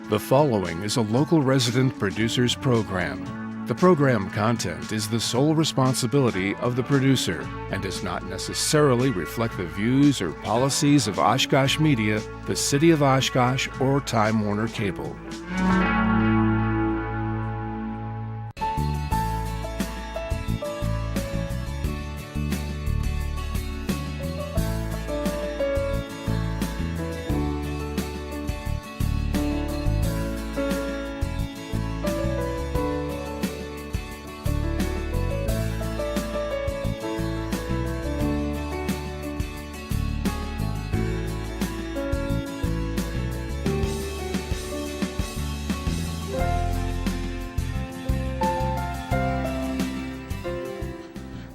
The following is a local resident producer's program. The program content is the sole responsibility of the producer and does not necessarily reflect the views or policies of Oshkosh Media, the City of Oshkosh, or Time Warner Cable.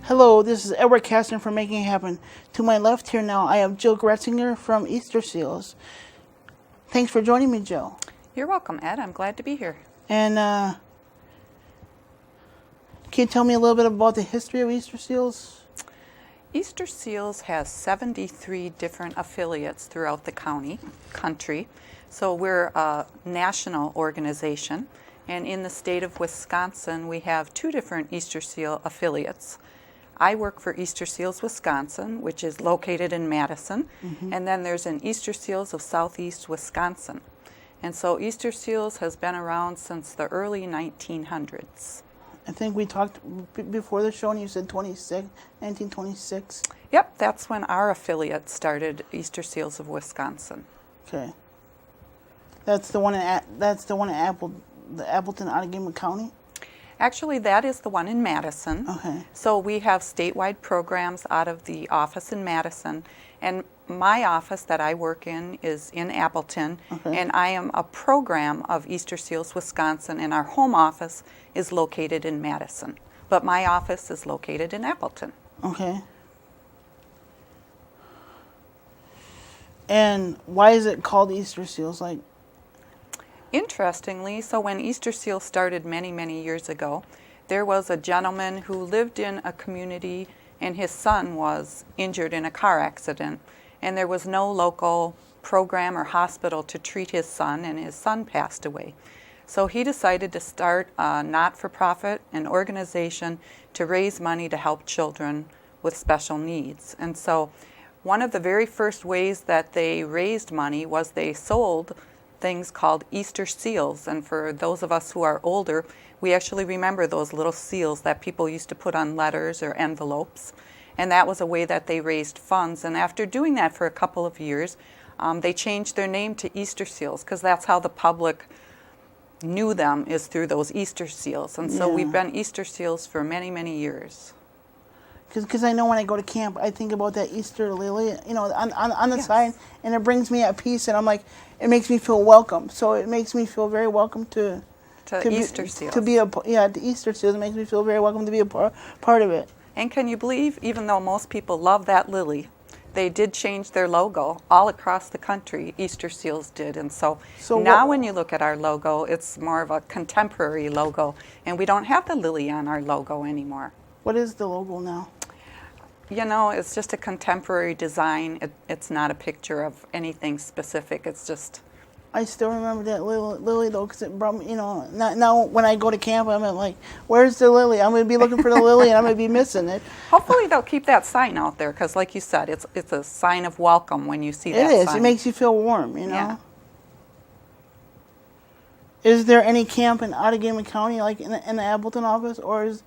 Hello, this is Edward Caston from Making It Happen. To my left here now, I have Jill Gretzinger from EasterSeals. Thanks for joining me, Jill. You're welcome, Ed. I'm glad to be here. And can you tell me a little bit about the history of EasterSeals? EasterSeals has 73 different affiliates throughout the country. So we're a national organization. And in the state of Wisconsin, we have two different EasterSeal affiliates. I work for EasterSeals Wisconsin, which is located in Madison, and then there's an EasterSeals of Southeast Wisconsin. And so EasterSeals has been around since the early 1900s. I think we talked before the show and you said 1926. Yep, that's when our affiliate started, EasterSeals of Wisconsin. Okay. That's the one in Appleton, Outagamie County? Actually, that is the one in Madison. Okay. So we have statewide programs out of the office in Madison. And my office that I work in is in Appleton. Okay. And I am a program of EasterSeals Wisconsin, and our home office is located in Madison. But my office is located in Appleton. Okay. And why is it called EasterSeals? Interestingly, so when EasterSeals started many, many years ago, there was a gentleman who lived in a community and his son was injured in a car accident, and there was no local program or hospital to treat his son, and his son passed away. So he decided to start a not-for-profit, an organization to raise money to help children with special needs. And so one of the very first ways that they raised money was they sold things called EasterSeals, and for those of us who are older, we actually remember those little seals that people used to put on letters or envelopes, and that was a way that they raised funds. And after doing that for a couple of years, they changed their name to EasterSeals because that's how the public knew them, is through those EasterSeals. And so we've been EasterSeals for many, many years. Because I know when I go to camp, I think about that Easter lily, on the side, and it brings me at peace, and I'm like, it makes me feel welcome. So it makes me feel very welcome to EasterSeals. To EasterSeals. It makes me feel very welcome to be a part of it. And can you believe, even though most people love that lily, they did change their logo all across the country. EasterSeals did, and so now when you look at our logo, it's more of a contemporary logo, and we don't have the lily on our logo anymore. What is the logo now? You know, it's just a contemporary design. It's not a picture of anything specific. It's just... I still remember that lily though, because it brought me, now when I go to camp, I'm like, where's the lily? I'm going to be looking for the lily and I'm going to be missing it. Hopefully they'll keep that sign out there, because like you said, it's a sign of welcome when you see that sign. It is. It makes you feel warm, Yeah. Is there any camp in Outagamie County, like in the Appleton office, or is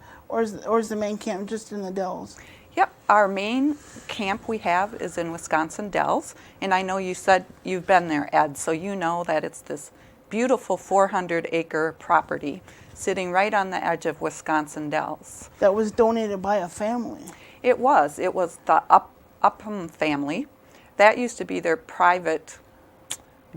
the main camp just in the Dells? Yep, our main camp we have is in Wisconsin Dells, and I know you said you've been there, Ed, so you know that it's this beautiful 400-acre property sitting right on the edge of Wisconsin Dells. That was donated by a family. It was the Upham family. That used to be their private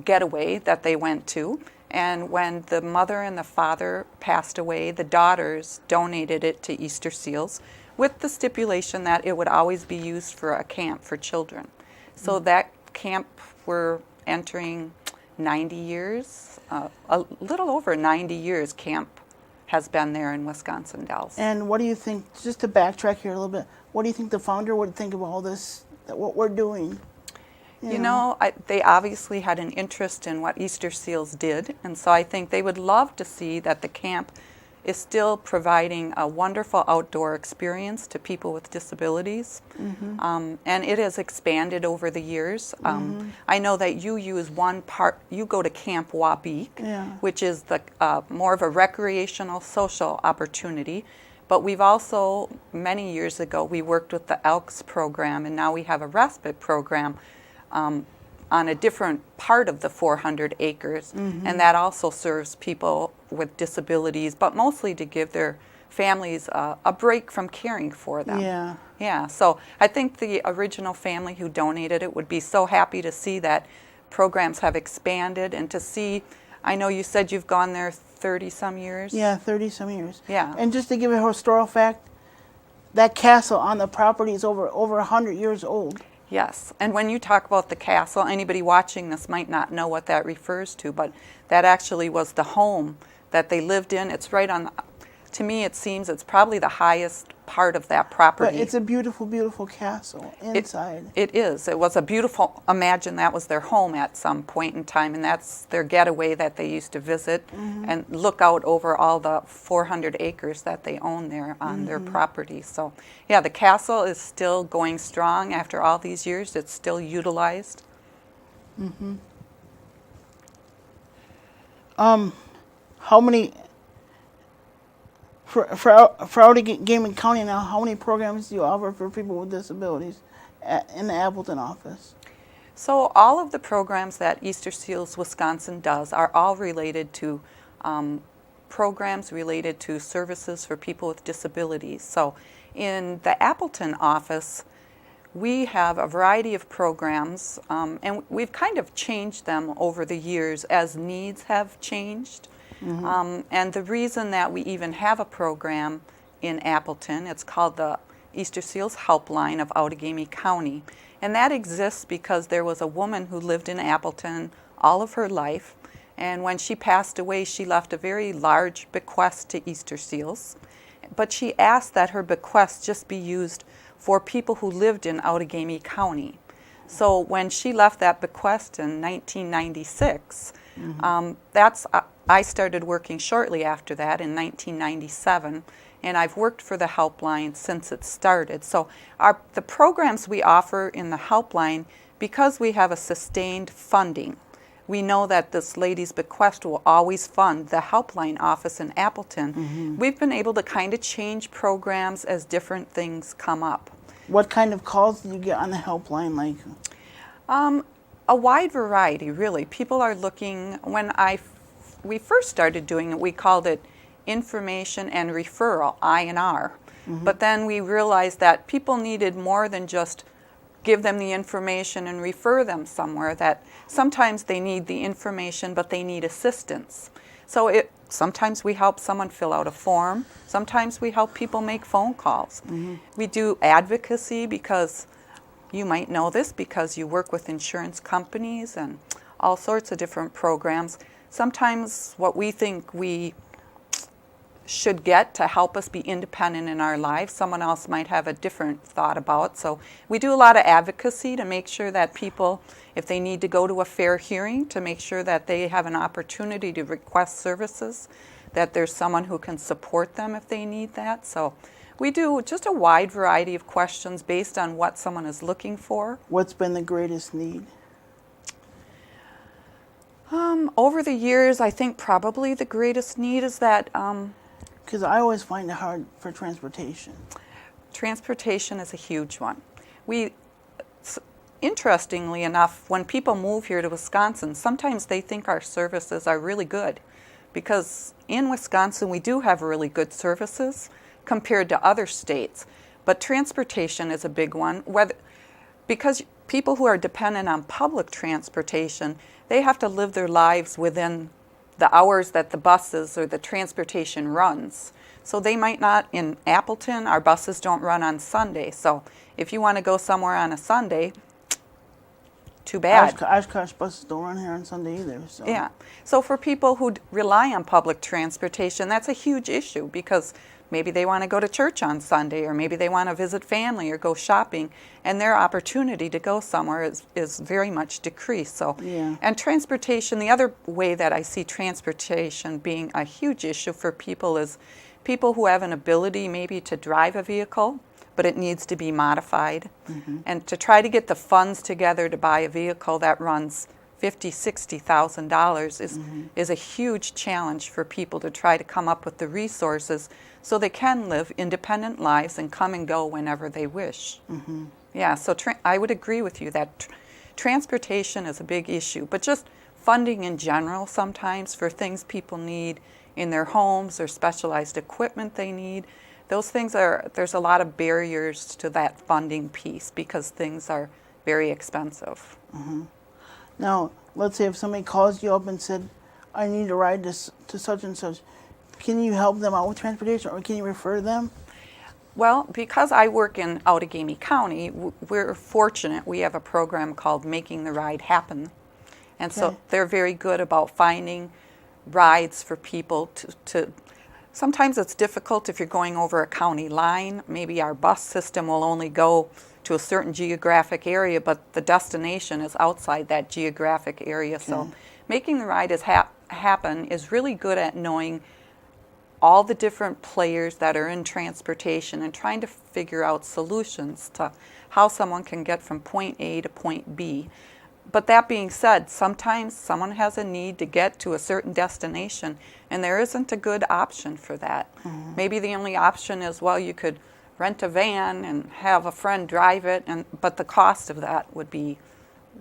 getaway that they went to. And when the mother and the father passed away, the daughters donated it to EasterSeals with the stipulation that it would always be used for a camp for children. So that camp, we're entering 90 years, a little over 90 years camp has been there in Wisconsin Dells. And what do you think, just to backtrack here a little bit, what do you think the founder would think of all this, what we're doing? You know, they obviously had an interest in what EasterSeals did, and so I think they would love to see that the camp is still providing a wonderful outdoor experience to people with disabilities. And it has expanded over the years. I know that you use one part, you go to Camp Wabeek, which is the more of a recreational social opportunity. But we've also, many years ago, we worked with the Elks program, and now we have a respite program on a different part of the 400 acres, and that also serves people with disabilities, but mostly to give their families a break from caring for them. Yeah, so I think the original family who donated it would be so happy to see that programs have expanded and to see, I know you said you've gone there 30-some years? Yeah, 30-some years. Yeah. And just to give a historical fact, that castle on the property is over 100 years old. Yes, and when you talk about the castle, anybody watching this might not know what that refers to, but that actually was the home that they lived in. It's right on, to me it seems it's probably the highest part of that property. But it's a beautiful, beautiful castle inside. It is. It was a beautiful, imagine that was their home at some point in time, and that's their getaway that they used to visit and look out over all the 400 acres that they own there on their property. So, yeah, the castle is still going strong after all these years. It's still utilized. How many, for Allegheny County now, how many programs do you offer for people with disabilities in the Appleton office? So all of the programs that EasterSeals Wisconsin does are all related to programs related to services for people with disabilities. So in the Appleton office, we have a variety of programs, and we've kind of changed them over the years as needs have changed. And the reason that we even have a program in Appleton, it's called the EasterSeals Helpline of Allegheny County. And that exists because there was a woman who lived in Appleton all of her life. And when she passed away, she left a very large bequest to EasterSeals. But she asked that her bequest just be used for people who lived in Allegheny County. So when she left that bequest in 1996, I started working shortly after that in 1997, and I've worked for the Helpline since it started. So the programs we offer in the Helpline, because we have a sustained funding, we know that this lady's bequest will always fund the Helpline office in Appleton. We've been able to kind of change programs as different things come up. What kind of calls do you get on the Helpline? Like, a wide variety, really. People are looking, when we first started doing it, we called it information and referral, I&R. But then we realized that people needed more than just give them the information and refer them somewhere, that sometimes they need the information, but they need assistance. So sometimes we help someone fill out a form. Sometimes we help people make phone calls. We do advocacy because you might know this because you work with insurance companies and all sorts of different programs. Sometimes what we think we should get to help us be independent in our lives, someone else might have a different thought about. So we do a lot of advocacy to make sure that people, if they need to go to a fair hearing, to make sure that they have an opportunity to request services, that there's someone who can support them if they need that. So we do just a wide variety of questions based on what someone is looking for. what's been the greatest need? Over the years, I think probably the greatest need is that Because I always find it hard for transportation. transportation is a huge one. Interestingly enough, when people move here to Wisconsin, sometimes they think our services are really good because in Wisconsin we do have really good services compared to other states. But transportation is a big one. Because people who are dependent on public transportation, they have to live their lives within the hours that the buses or the transportation runs. So they might not, in Appleton, our buses don't run on Sunday. So if you want to go somewhere on a Sunday, too bad. Oshkosh buses don't run here on Sunday either. So. Yeah. So for people who rely on public transportation, that's a huge issue because maybe they want to go to church on Sunday, or maybe they want to visit family or go shopping, and their opportunity to go somewhere is very much decreased. So, Yeah. and transportation, the other way that I see transportation being a huge issue for people is people who have an ability maybe to drive a vehicle, but it needs to be modified. And to try to get the funds together to buy a vehicle that runs $50,000-$60,000 is a huge challenge for people to try to come up with the resources so they can live independent lives and come and go whenever they wish. Yeah, so I would agree with you that transportation is a big issue, but just funding in general sometimes for things people need in their homes or specialized equipment they need, those things there's a lot of barriers to that funding piece because things are very expensive. Now, let's say if somebody calls you up and said, I need a ride to such and such, can you help them out with transportation, or can you refer them? Well, because I work in Outagamie County, we're fortunate. We have a program called Making the Ride Happen. And so Okay. they're very good about finding rides for people to sometimes it's difficult if you're going over a county line. Maybe our bus system will only go to a certain geographic area, but the destination is outside that geographic area. So Making the Ride Happen is really good at knowing all the different players that are in transportation and trying to figure out solutions to how someone can get from point A to point B. But that being said, sometimes someone has a need to get to a certain destination and there isn't a good option for that. Maybe the only option is, well, you could rent a van and have a friend drive it, but the cost of that would be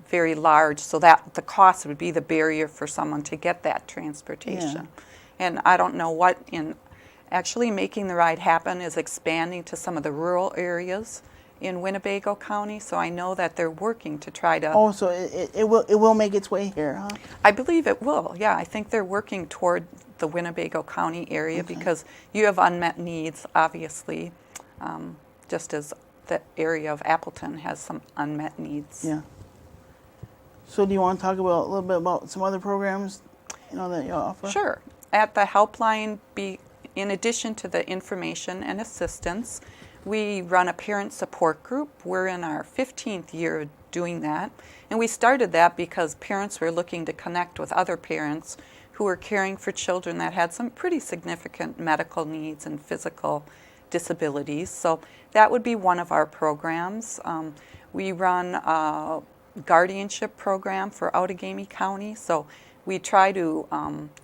very large, so that the cost would be the barrier for someone to get that transportation. And I don't know what actually Making the Ride Happen is expanding to some of the rural areas in Winnebago County, so I know that they're working to try to... Oh, so it will make its way here, huh? I believe it will, yeah. I think they're working toward the Winnebago County area because you have unmet needs, obviously, just as the area of Appleton has some unmet needs. Yeah. So do you want to talk about a little bit about some other programs, that you offer? Sure. At the helpline, in addition to the information and assistance, we run a parent support group. We're in our 15th year of doing that. And we started that because parents were looking to connect with other parents who were caring for children that had some pretty significant medical needs and physical disabilities. So that would be one of our programs. We run a guardianship program for Outagamie County. So we try to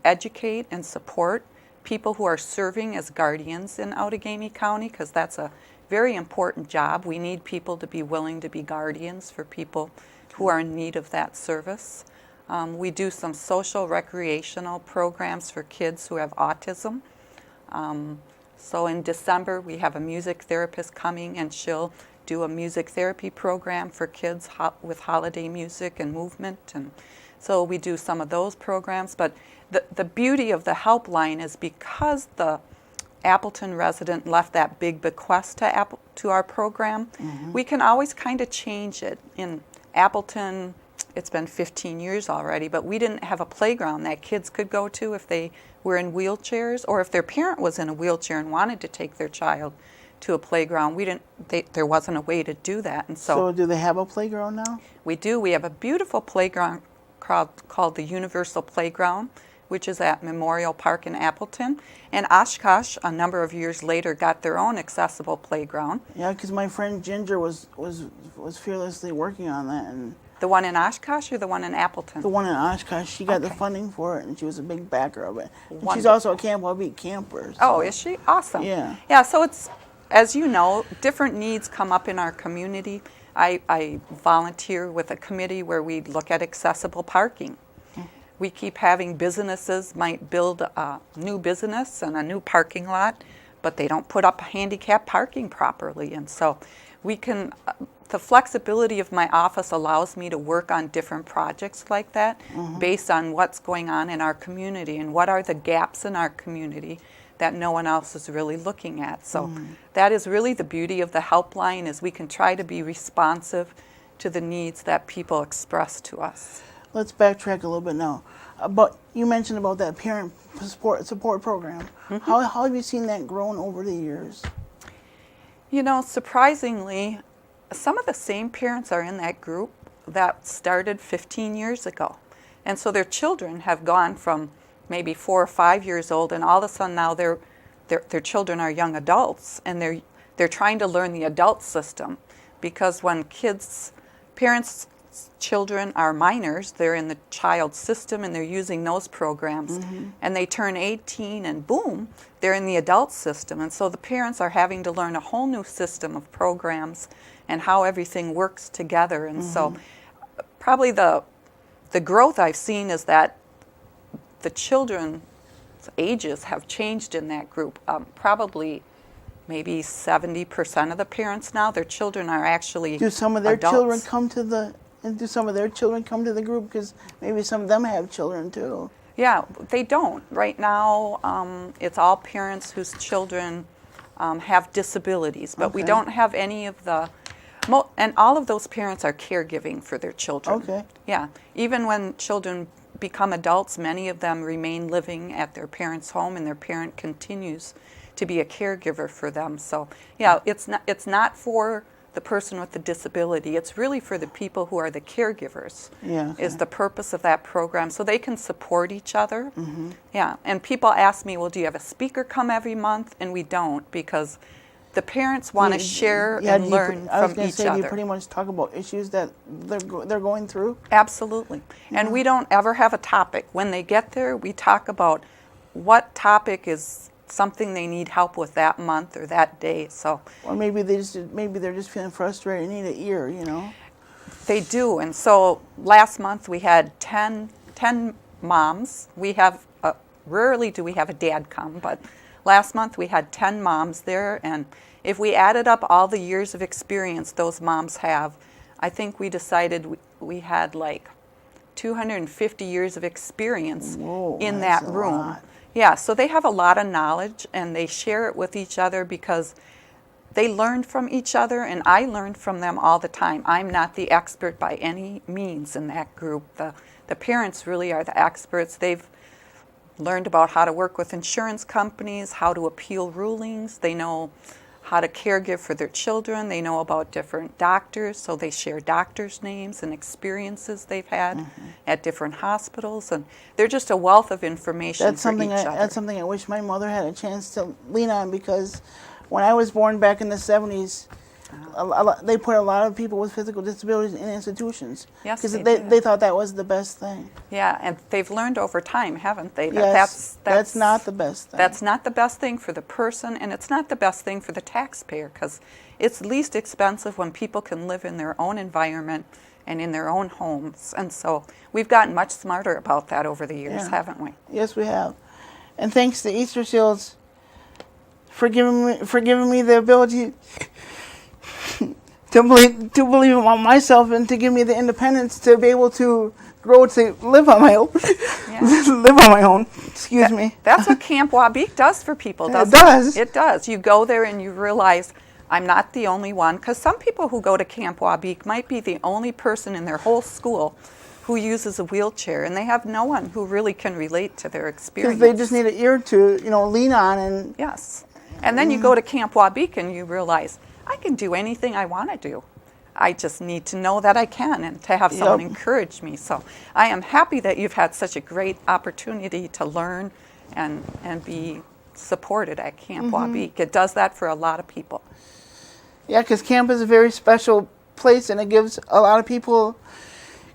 educate and support people who are serving as guardians in Outagamie County, because that's a very important job. We need people to be willing to be guardians for people who are in need of that service. We do some social recreational programs for kids who have autism. So in December, we have a music therapist coming, and she'll do a music therapy program for kids with holiday music and movement. And so we do some of those programs. But the beauty of the helpline is because the Appleton resident left that big bequest to our program, we can always kind of change it. In Appleton, it's been 15 years already, but we didn't have a playground that kids could go to if they were in wheelchairs, or if their parent was in a wheelchair and wanted to take their child to a playground. There wasn't a way to do that. And So do they have a playground now? we do. We have a beautiful playground called the Universal Playground, which is at Memorial Park in Appleton. And Oshkosh, a number of years later, got their own accessible playground. Yeah, because my friend Ginger was fearlessly working on that, and The one in Oshkosh or the one in Appleton? the one in Oshkosh, she got the Okay. funding for it, and she was a big backer of it. And she's Wonderful. also a Camp Wellbeat camper. Oh, so- is she? Awesome. Yeah. Yeah, so it's, as you know, different needs come up in our community. I volunteer with a committee where we look at accessible parking. We keep having businesses might build a new business and a new parking lot, but they don't put up handicap parking properly. And so we can, the flexibility of my office allows me to work on different projects like that based on what's going on in our community and what are the gaps in our community that no one else is really looking at. So that is really the beauty of the helpline, is we can try to be responsive to the needs that people express to us. Let's backtrack a little bit now. But you mentioned about that parent support program. How have you seen that grown over the years? You know, surprisingly, some of the same parents are in that group that started 15 years ago. And so their children have gone from maybe 4 or 5 years old, and all of a sudden now their children are young adults, and they're trying to learn the adult system, because when parents' children are minors, they're in the child system and they're using those programs, and they turn 18 and boom, they're in the adult system. And so the parents are having to learn a whole new system of programs and how everything works together. And so probably the growth I've seen is that the children's ages have changed in that group. Probably maybe 70% of the parents now, their children are actually Do some of their adults. children come to the group? Because maybe some of them have children too. Yeah, they don't. Right now, it's all parents whose children have disabilities, but we Okay. don't have any of and all of those parents are caregiving for their children. Okay. Yeah, even when children become adults, many of them remain living at their parents' home, and their parent continues to be a caregiver for them. So, yeah, it's not for the person with the disability. It's really for the people who are the caregivers. Yeah, okay. Is the purpose of that program, so they can support each other. Yeah, and people ask me, well, do you have a speaker come every month? And we don't, because the parents want to share and learn I was from going to each say, do you other. pretty much talk about issues that they're going through? Absolutely. And we don't ever have a topic. When they get there, we talk about what topic is something they need help with that month or that day. So Or maybe they're just feeling frustrated and need an ear, you know? they do. And so last month we had 10 moms. We have, rarely do we have a dad come, but last month we had 10 moms there. And if we added up all the years of experience those moms have, I think we decided we had like 250 years of experience Whoa, in that's that a room. lot. Yeah, so they have a lot of knowledge, and they share it with each other because they learn from each other, and I learn from them all the time. I'm not the expert by any means in that group. The parents really are the experts. They've learned about how to work with insurance companies, how to appeal rulings. They know how to caregive for their children. They know about different doctors, so they share doctors' names and experiences they've had at different hospitals, and they're just a wealth of information That's for something. each other. That's something I wish my mother had a chance to lean on, because when I was born back in the 70s, they put a lot of people with physical disabilities in institutions. Yes, because they they did. thought that was the best thing. Yeah, and they've learned over time, haven't they? Yes, that's not the best thing. That's not the best thing for the person, and it's not the best thing for the taxpayer, because it's least expensive when people can live in their own environment and in their own homes. And so we've gotten much smarter about that over the years, Yeah. haven't we? Yes, we have. And thanks to EasterSeals for giving me the ability to believe in myself, and to give me the independence to be able to grow to live on my own. Live on my own. Excuse me. That's what Camp Wabeek does for people, doesn't does. It does. You go there and you realize, I'm not the only one, because some people who go to Camp Wabeek might be the only person in their whole school who uses a wheelchair, and they have no one who really can relate to their experience. Because they just need an ear to lean on. And Yes. And then you go to Camp Wabeek and you realize, I can do anything I want to do. I just need to know that I can, and to have someone Yep. encourage me. So I am happy that you've had such a great opportunity to learn and be supported at Camp Wabeek. It does that for a lot of people. yeah, because camp is a very special place, and it gives a lot of people.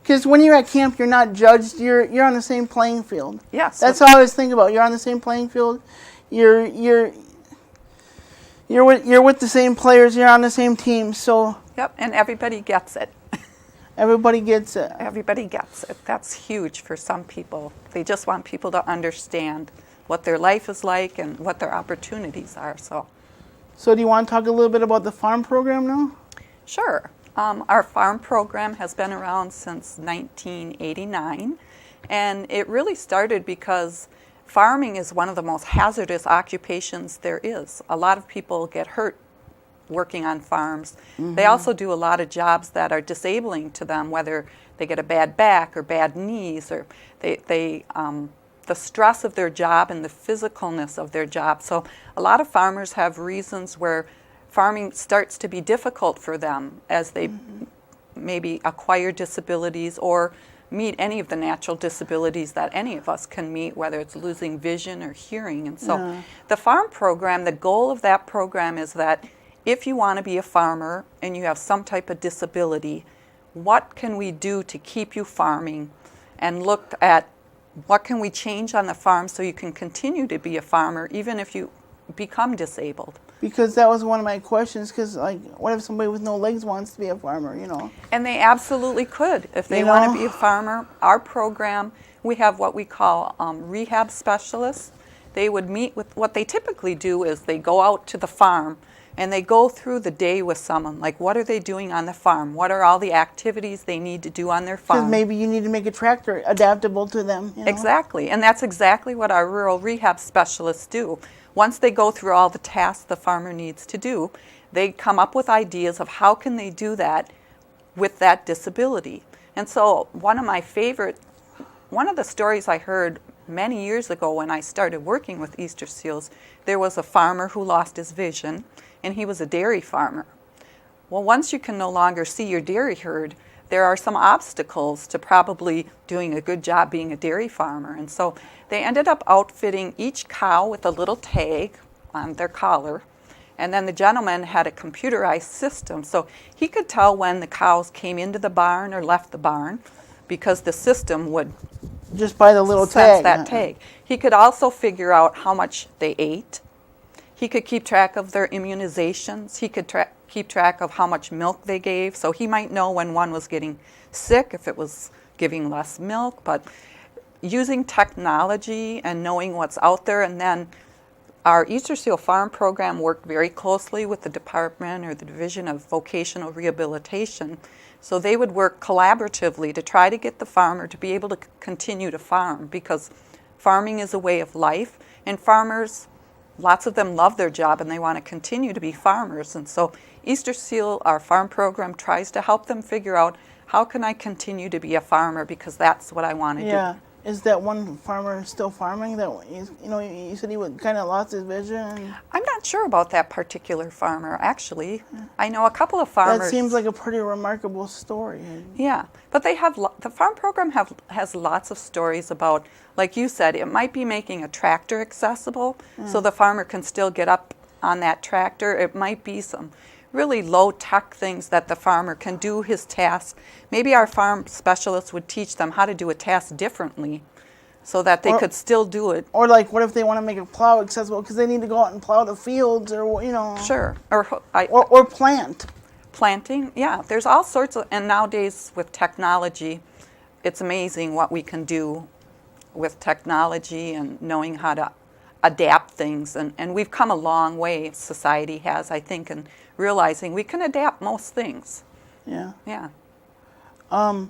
Because when you're at camp, you're not judged. You're on the same playing field. Yes. That's all I always think about. You're on the same playing field. You're with the same players. You're on the same team. So Yep, and everybody gets it. everybody gets it. Everybody gets it. That's huge for some people. They just want people to understand what their life is like and what their opportunities are. So do you want to talk a little bit about the farm program now? Sure. Our farm program has been around since 1989, and it really started because farming is one of the most hazardous occupations there is. A lot of people get hurt working on farms. They also do a lot of jobs that are disabling to them, whether they get a bad back or bad knees, or they the stress of their job and the physicalness of their job. So a lot of farmers have reasons where farming starts to be difficult for them as they maybe acquire disabilities or meet any of the natural disabilities that any of us can meet, whether it's losing vision or hearing. And so the farm program, the goal of that program is that if you want to be a farmer and you have some type of disability, what can we do to keep you farming, and look at what can we change on the farm so you can continue to be a farmer even if you become disabled. Because that was one of my questions, because, like, what if somebody with no legs wants to be a farmer, you know? And they absolutely could. If they want to be a farmer, our program, we have what we call rehab specialists. They would meet with, what they typically do is they go out to the farm and they go through the day with someone, like what are they doing on the farm? What are all the activities they need to do on their farm? Because maybe you need to make a tractor adaptable to them. You know? Exactly, and that's exactly what our rural rehab specialists do. Once they go through all the tasks the farmer needs to do, they come up with ideas of how can they do that with that disability. And so one of the stories I heard many years ago when I started working with EasterSeals, there was a farmer who lost his vision, and he was a dairy farmer. Well, once you can no longer see your dairy herd, there are some obstacles to probably doing a good job being a dairy farmer. And so they ended up outfitting each cow with a little tag on their collar. And then the gentleman had a computerized system, so he could tell when the cows came into the barn or left the barn, because the system would just by the little sense tag. that tag. He could also figure out how much they ate. He could keep track of their immunizations. He could keep track of how much milk they gave. So he might know when one was getting sick, if it was giving less milk. But using technology and knowing what's out there, and then our EasterSeal Farm program worked very closely with the department or the Division of Vocational Rehabilitation. So they would work collaboratively to try to get the farmer to be able to continue to farm, because farming is a way of life, and farmers, lots of them love their job and they want to continue to be farmers. And so EasterSeal, our farm program, tries to help them figure out, how can I continue to be a farmer, because that's what I want to do. Is that one farmer still farming? That you said he kind of lost his vision. I'm not sure about that particular farmer, actually. I know a couple of farmers. That seems like a pretty remarkable story. Yeah, but they have the farm program has lots of stories about, like you said, it might be making a tractor accessible, so the farmer can still get up on that tractor. It might be some really low-tech things that the farmer can do his task. Maybe our farm specialists would teach them how to do a task differently so that they could still do it. Or like, what if they want to make a plow accessible because they need to go out and plow the fields, or Sure. Or plant. Planting, yeah. There's all sorts of, and nowadays with technology, it's amazing what we can do with technology and knowing how to adapt things. And we've come a long way, society has, I think, in realizing we can adapt most things. Yeah. Yeah. Do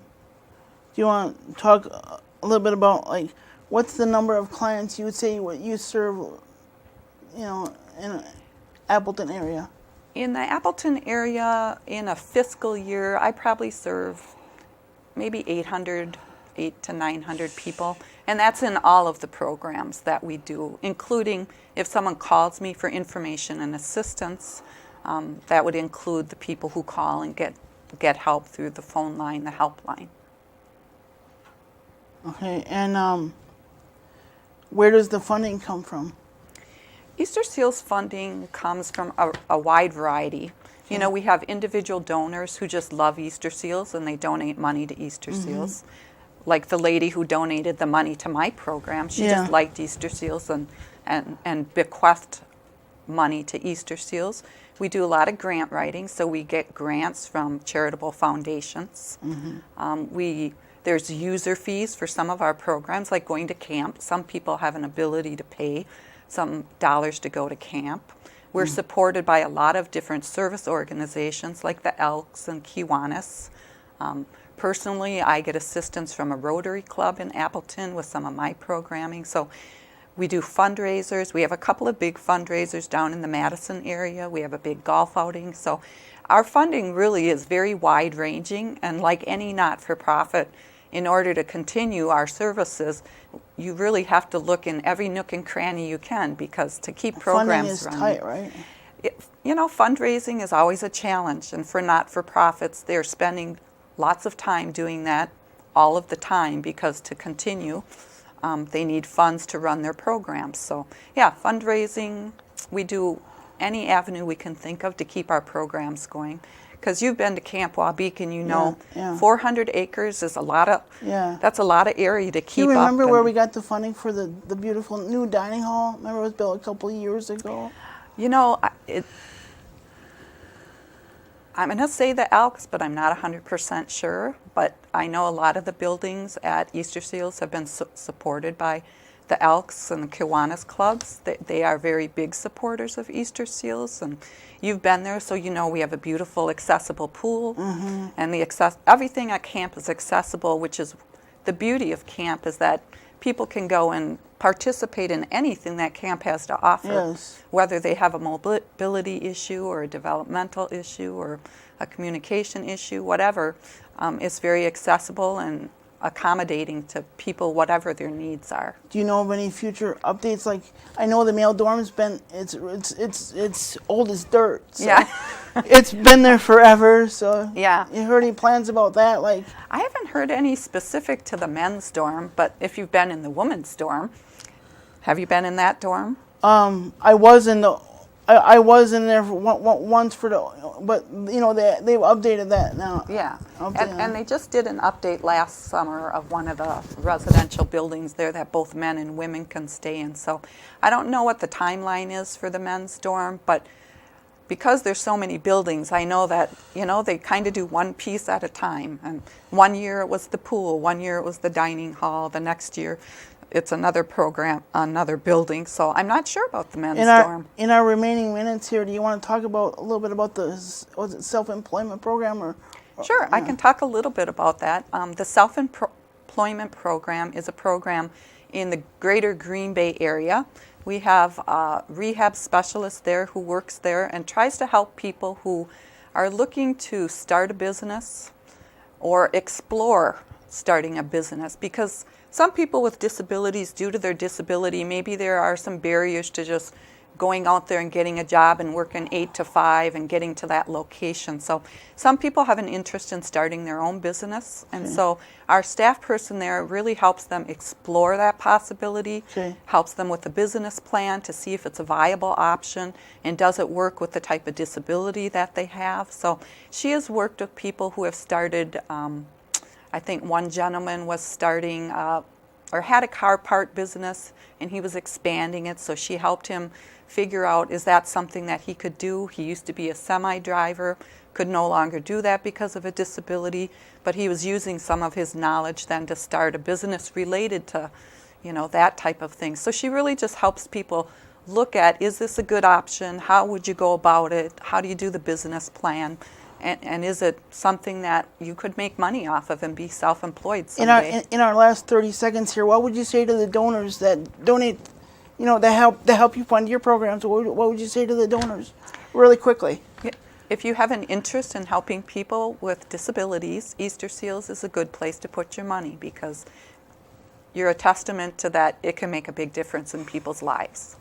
you want to talk a little bit about, like, what's the number of clients you would say what you serve, in the Appleton area? In the Appleton area, in a fiscal year, I probably serve maybe 800 to 900 people. And that's in all of the programs that we do, including if someone calls me for information and assistance, that would include the people who call and get help through the phone line, the helpline. Okay, and where does the funding come from? EasterSeals funding comes from a wide variety. You know, we have individual donors who just love EasterSeals and they donate money to EasterSeals. Like the lady who donated the money to my program, she just liked EasterSeals and bequeathed money to EasterSeals. We do a lot of grant writing, so we get grants from charitable foundations. There's user fees for some of our programs, like going to camp. Some people have an ability to pay some dollars to go to camp. We're supported by a lot of different service organizations like the Elks and Kiwanis. Personally, I get assistance from a Rotary Club in Appleton with some of my programming. So we do fundraisers. We have a couple of big fundraisers down in the Madison area. We have a big golf outing. So our funding really is very wide-ranging, and like any not-for-profit in order to continue our services, you really have to look in every nook and cranny you can, because to keep programs Funding is running. tight, right? Fundraising is always a challenge, and for not-for-profits, they're spending lots of time doing that all of the time, because to continue, they need funds to run their programs. So yeah, fundraising, we do any avenue we can think of to keep our programs going. Because you've been to Camp Wabeek, you know, Yeah. 400 acres is a lot of, that's a lot of area to keep up. Do you remember where we got the funding for the beautiful new dining hall? Remember it was built a couple of years ago? You know, I'm going to say the Elks, but I'm not 100% sure. But I know a lot of the buildings at EasterSeals have been supported by the Elks and the Kiwanis clubs. They are very big supporters of EasterSeals, and you've been there, so you know we have a beautiful, accessible pool, and everything at camp is accessible, which is the beauty of camp, is that people can go and participate in anything that camp has to offer, whether they have a mobility issue or a developmental issue or a communication issue, whatever. It's very accessible and accommodating to people, whatever their needs are. Do you know of any future updates? Like, I know the male dorm's been, it's old as dirt. So Yeah. It's been there forever, so Yeah. you heard any plans about that? Like, I haven't heard any specific to the men's dorm, but if you've been in the women's dorm, have you been in that dorm? I was in there for once for the, but you know they've updated that now. Yeah, and they just did an update last summer of one of the residential buildings there that both men and women can stay in. So I don't know what the timeline is for the men's dorm, but because there's so many buildings, I know that, you know, they kind of do one piece at a time. And one year it was the pool, one year it was the dining hall, the next year it's another program, another building. So I'm not sure about the men's dorm. In our remaining minutes here, do you want to talk about a little bit about the self-employment program? Or Sure, I can talk a little bit about that. The self-employment program is a program in the greater Green Bay area. We have a rehab specialist there who works there and tries to help people who are looking to start a business or explore starting a business, because some people with disabilities, due to their disability, maybe there are some barriers to just going out there and getting a job and working 8 to 5 and getting to that location. So some people have an interest in starting their own business, and so our staff person there really helps them explore that possibility, helps them with a business plan to see if it's a viable option and does it work with the type of disability that they have. So she has worked with people who have started, I think one gentleman was starting or had a car part business and he was expanding it, so she helped him figure out, is that something that he could do? He used to be a semi-driver, could no longer do that because of a disability, but he was using some of his knowledge then to start a business related to, you know, that type of thing. So she really just helps people look at, is this a good option? How would you go about it? How do you do the business plan? And is it something that you could make money off of and be self-employed someday? In our last 30 seconds here, what would you say to the donors that donate, you know, that help you fund your programs? What would you say to the donors, really quickly? If you have an interest in helping people with disabilities, EasterSeals is a good place to put your money, because you're a testament to that it can make a big difference in people's lives.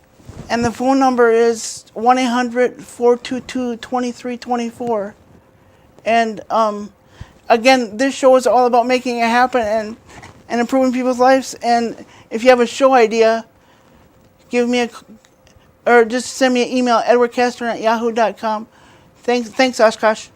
And the phone number is 1-800-422-2324. And again, this show is all about making it happen and improving people's lives. And if you have a show idea, give me or just send me an email, edwardcastron@yahoo.com. Thanks, Oshkosh.